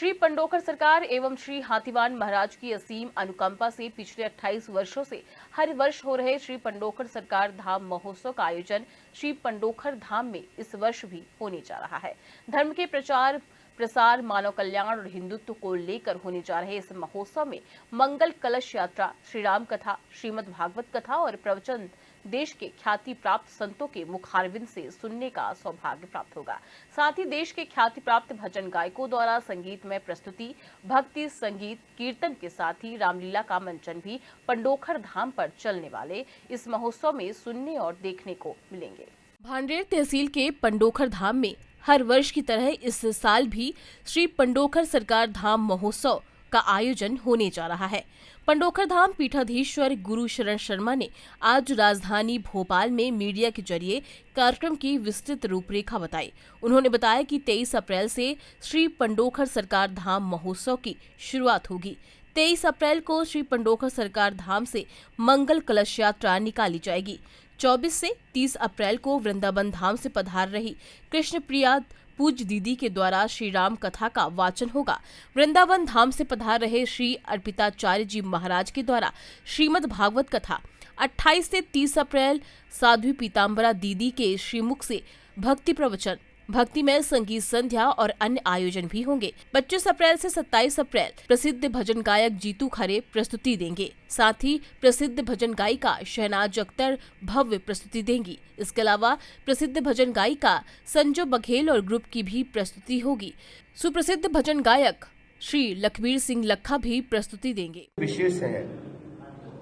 श्री पंडोखर सरकार एवं श्री हाथीवान महाराज की असीम अनुकंपा से पिछले 28 वर्षों से हर वर्ष हो रहे श्री पंडोखर सरकार धाम महोत्सव का आयोजन श्री पंडोखर धाम में इस वर्ष भी होने जा रहा है। धर्म के प्रचार प्रसार, मानव कल्याण और हिंदुत्व को लेकर होने जा रहे इस महोत्सव में मंगल कलश यात्रा, श्री राम कथा, श्रीमद् भागवत कथा और प्रवचन देश के ख्याति प्राप्त संतों के मुखारविंद से सुनने का सौभाग्य प्राप्त होगा। साथ ही देश के ख्याति प्राप्त भजन गायकों द्वारा संगीतमय प्रस्तुति, भक्ति संगीत, कीर्तन के साथ ही रामलीला का मंचन भी पंडोखर धाम पर चलने वाले इस महोत्सव में सुनने और देखने को मिलेंगे। भांडेर तहसील के पंडोखर धाम में हर वर्ष की तरह इस साल भी श्री पंडोखर सरकार धाम महोत्सव का आयोजन होने जा रहा है। पंडोखर धाम पीठाधीश्वर गुरु शरण शर्मा ने आज राजधानी भोपाल में मीडिया के जरिए कार्यक्रम की विस्तृत रूपरेखा बताई। उन्होंने बताया कि 23 अप्रैल से श्री पंडोखर सरकार धाम महोत्सव की शुरुआत होगी। 23 अप्रैल को श्री पंडोखर सरकार धाम से मंगल कलश यात्रा निकाली जाएगी। 24 से 30 अप्रैल को वृंदावन धाम से पधार रही कृष्ण प्रिया पूज्य दीदी के द्वारा श्री राम कथा का वाचन होगा। वृंदावन धाम से पधार रहे श्री अर्पिताचार्य जी महाराज के द्वारा श्रीमद् भागवत कथा। 28 से 30 अप्रैल साध्वी पीताम्बरा दीदी के श्रीमुख से भक्ति प्रवचन, भक्तिमय संगीत संध्या और अन्य आयोजन भी होंगे। 25 अप्रैल से 27 अप्रैल प्रसिद्ध भजन गायक जीतू खरे प्रस्तुति देंगे। साथ ही प्रसिद्ध भजन गायिका शहनाज अख्तर भव्य प्रस्तुति देंगी। इसके अलावा प्रसिद्ध भजन गायिका संजू बघेल और ग्रुप की भी प्रस्तुति होगी। सुप्रसिद्ध भजन गायक श्री लखबीर सिंह लखा भी प्रस्तुति देंगे। विशेष है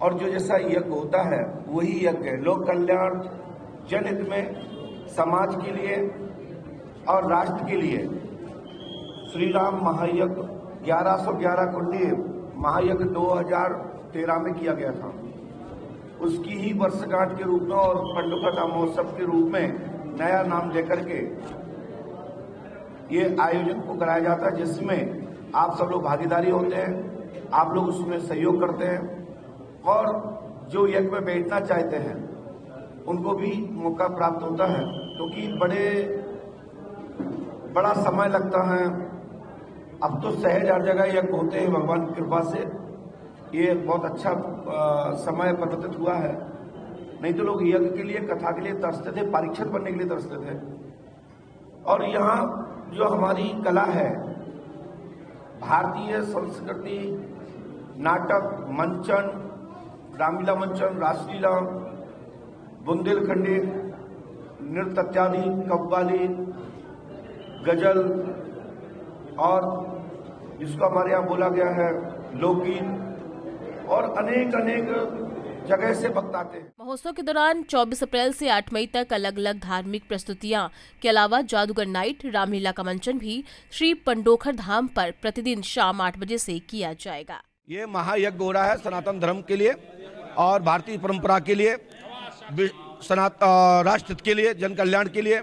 और जो जैसा यज्ञ होता है वही यज्ञ है। लोक कल्याण, जनहित में, समाज के लिए और राष्ट्र के लिए श्री राम महायज्ञ 1111 कुंडी महायज्ञ 2013 में किया गया था। उसकी ही वर्षगांठ के रूप में और पंडोखर धाम महोत्सव के रूप में नया नाम लेकर के ये आयोजन को कराया जाता है, जिसमें आप सब लोग भागीदारी होते हैं, आप लोग उसमें सहयोग करते हैं और जो यज्ञ में बैठना चाहते हैं उनको भी मौका प्राप्त होता है, क्योंकि बड़ा समय लगता है। अब तो सहज हर जगह यज्ञ होते हैं भगवान की कृपा से। ये बहुत अच्छा समय परिवर्तित हुआ है। नहीं तो लोग यज्ञ के लिए, कथा के लिए तरसते थे, परीक्षण बनने के लिए तरसते थे। और यहाँ जो हमारी कला है, भारतीय संस्कृति, नाटक, मंचन, रामलीला मंचन, रासलीला, बुंदेलखंडी नृत्य इत्यादि, कव्वाली, गजल और जिसको हमारे यहाँ बोला गया है लोकगीत और अनेक जगह से भक्त आते हैं। महोत्सव के दौरान 24 अप्रैल से 8 मई तक अलग अलग धार्मिक प्रस्तुतियां के अलावा जादूगर नाइट, रामलीला का मंचन भी श्री पंडोखर धाम पर प्रतिदिन शाम 8 बजे से किया जाएगा। ये महायज्ञ हो रहा है सनातन धर्म के लिए और भारतीय परंपरा के लिए, राष्ट्र के लिए, जन कल्याण के लिए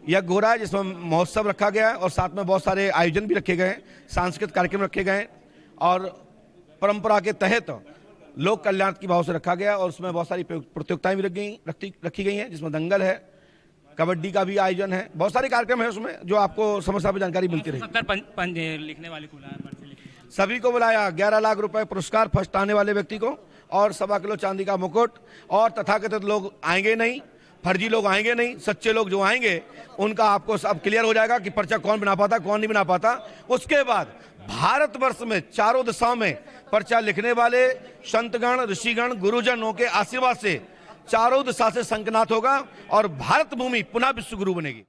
यज्ञ हो रहा है, जिसमें महोत्सव रखा गया है और साथ में बहुत सारे आयोजन भी रखे गए हैं, सांस्कृतिक कार्यक्रम रखे गए हैं और परंपरा के तहत लोक कल्याण की भाव से रखा गया और उसमें बहुत सारी प्रतियोगिताएं भी रखी गई हैं, जिसमें दंगल है, कबड्डी का भी आयोजन है, बहुत सारे कार्यक्रम है उसमें, जो आपको समय समय पर जानकारी मिलती रहेगी। लिखने वाले को सभी को बुलाया, 11 लाख रुपए पुरस्कार फर्स्ट आने वाले व्यक्ति को और 1.25 किलो चांदी का मुकुट। और तथाकथित लोग आएंगे नहीं, फर्जी लोग आएंगे नहीं, सच्चे लोग जो आएंगे उनका आपको सब क्लियर हो जाएगा कि पर्चा कौन बना पाता, कौन नहीं बना पाता। उसके बाद भारतवर्ष में चारों दिशाओं में पर्चा लिखने वाले संतगण, ऋषिगण, गुरुजनों के आशीर्वाद से चारों दिशा से संकनात होगा और भारत भूमि पुनः विश्व गुरु बनेगी।